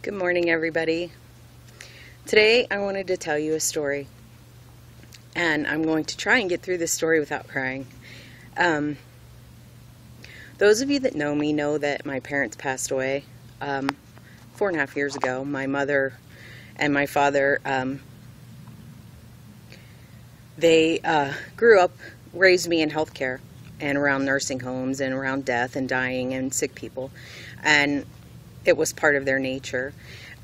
Good morning, everybody. Today I wanted to tell you a story, and I'm going to try and get through this story without crying. Those of you that know me know that my parents passed away 4.5 years ago. My mother and my father, they grew up, raised me in healthcare and around nursing homes and around death and dying and sick people, and it was part of their nature.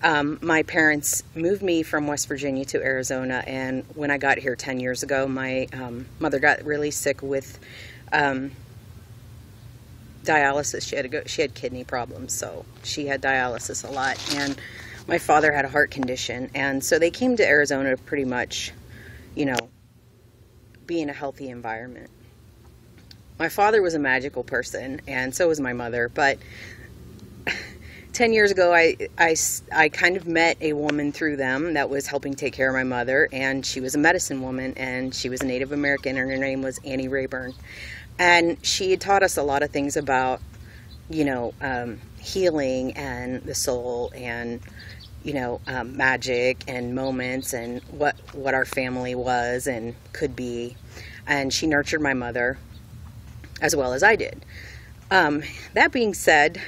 My parents moved me from West Virginia to Arizona, and when I got here 10 years ago, my mother got really sick with dialysis. She had kidney problems, so she had dialysis a lot, and my father had a heart condition, and so they came to Arizona to pretty much, be in a healthy environment. My father was a magical person, and so was my mother, but 10 years ago, I kind of met a woman through them that was helping take care of my mother, and she was a medicine woman, and she was a Native American, and her name was Annie Rayburn. And she had taught us a lot of things about, healing and the soul and, magic and moments and what our family was and could be. And she nurtured my mother as well as I did. That being said,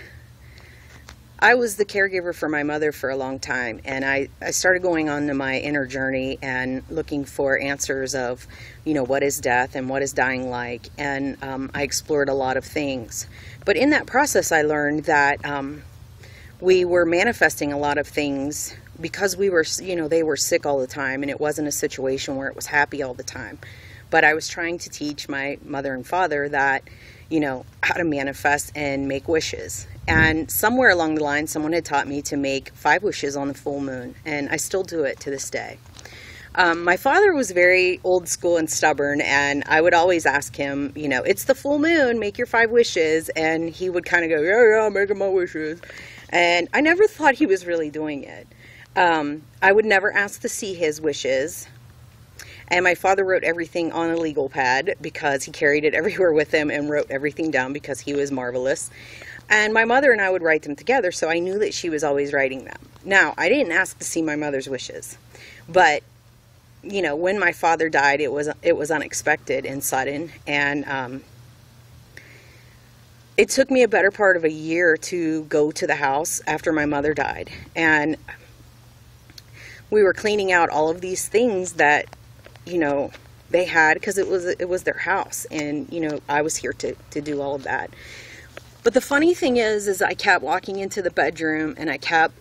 I was the caregiver for my mother for a long time, and I started going on to my inner journey and looking for answers of, what is death and what is dying like, and I explored a lot of things. But in that process, I learned that we were manifesting a lot of things because we were, they were sick all the time, and it wasn't a situation where it was happy all the time. But I was trying to teach my mother and father that, how to manifest and make wishes. And somewhere along the line, someone had taught me to make 5 wishes on the full moon, and I still do it to this day. My father was very old school and stubborn, and I would always ask him, it's the full moon, make your 5 wishes, and he would kind of go, yeah, I'm making my wishes. And I never thought he was really doing it. I would never ask to see his wishes. And my father wrote everything on a legal pad because he carried it everywhere with him and wrote everything down because he was marvelous. And my mother and I would write them together, so I knew that she was always writing them. Now, I didn't ask to see my mother's wishes, but, when my father died, it was unexpected and sudden, and it took me a better part of a year to go to the house after my mother died, and we were cleaning out all of these things that, they had, because it was their house, and, I was here to do all of that. But the funny thing is I kept walking into the bedroom and I kept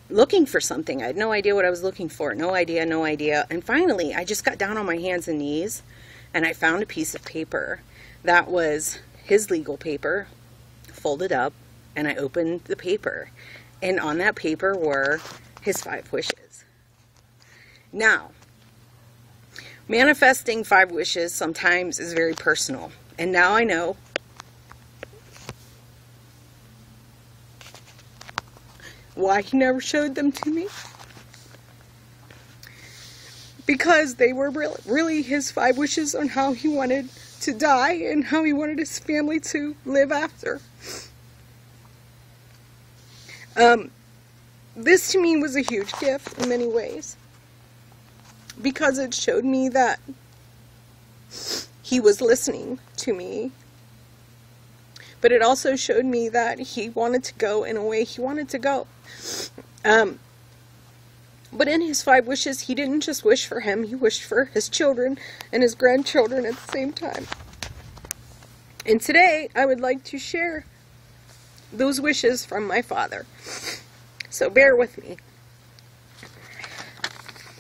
looking for something. I had no idea what I was looking for. No idea. And finally, I just got down on my hands and knees and I found a piece of paper that was his legal paper, folded up, and I opened the paper. And on that paper were his 5 wishes. Now, manifesting 5 wishes sometimes is very personal. And now I know why he never showed them to me. Because they were really his 5 wishes on how he wanted to die and how he wanted his family to live after. This to me was a huge gift in many ways, because it showed me that he was listening to me. But it also showed me that he wanted to go in a way he wanted to go. But in his 5 wishes, he didn't just wish for him, he wished for his children and his grandchildren at the same time. And today, I would like to share those wishes from my father. So bear with me.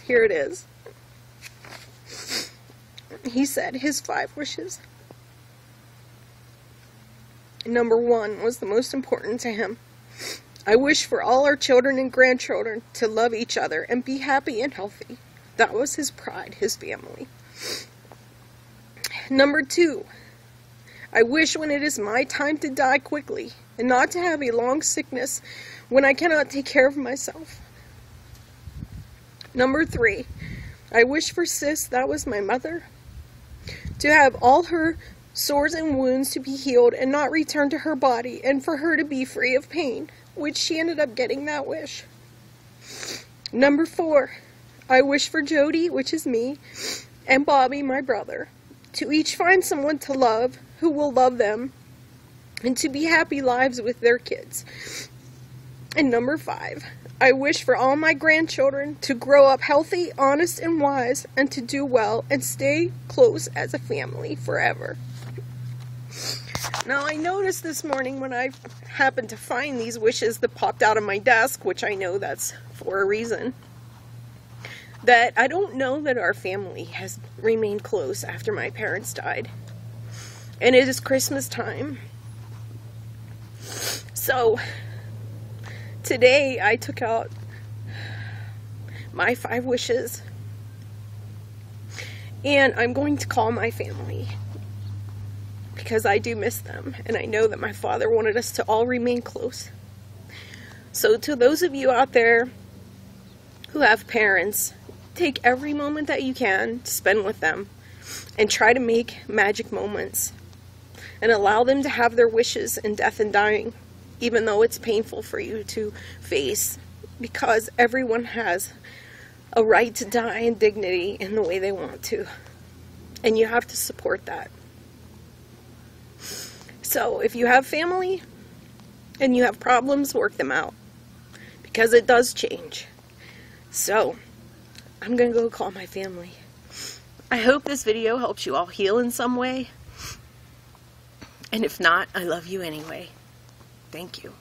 Here it is. He said his 5 wishes. Number 1 was the most important to him. I wish for all our children and grandchildren to love each other and be happy and healthy. That was his pride, his family. Number 2, I wish when it is my time to die quickly and not to have a long sickness when I cannot take care of myself. Number 3, I wish for Sis, that was my mother, to have all her sores and wounds to be healed and not return to her body, and for her to be free of pain. which she ended up getting that wish. Number 4, I wish for Jody, which is me, and Bobby, my brother, to each find someone to love who will love them, and to be happy lives with their kids. And number 5, I wish for all my grandchildren to grow up healthy, honest, and wise, and to do well and stay close as a family forever. Now, I noticed this morning when I happened to find these wishes that popped out of my desk, which I know that's for a reason, that I don't know that our family has remained close after my parents died. And it is Christmas time. So, today I took out my 5 wishes, and I'm going to call my family, because I do miss them, and I know that my father wanted us to all remain close. So to those of you out there who have parents, take every moment that you can to spend with them, and try to make magic moments, and allow them to have their wishes in death and dying, even though it's painful for you to face, because everyone has a right to die in dignity in the way they want to, and you have to support that. So if you have family and you have problems, work them out, because it does change. So I'm gonna go call my family. I hope this video helps you all heal in some way, and if not, I love you anyway. Thank you.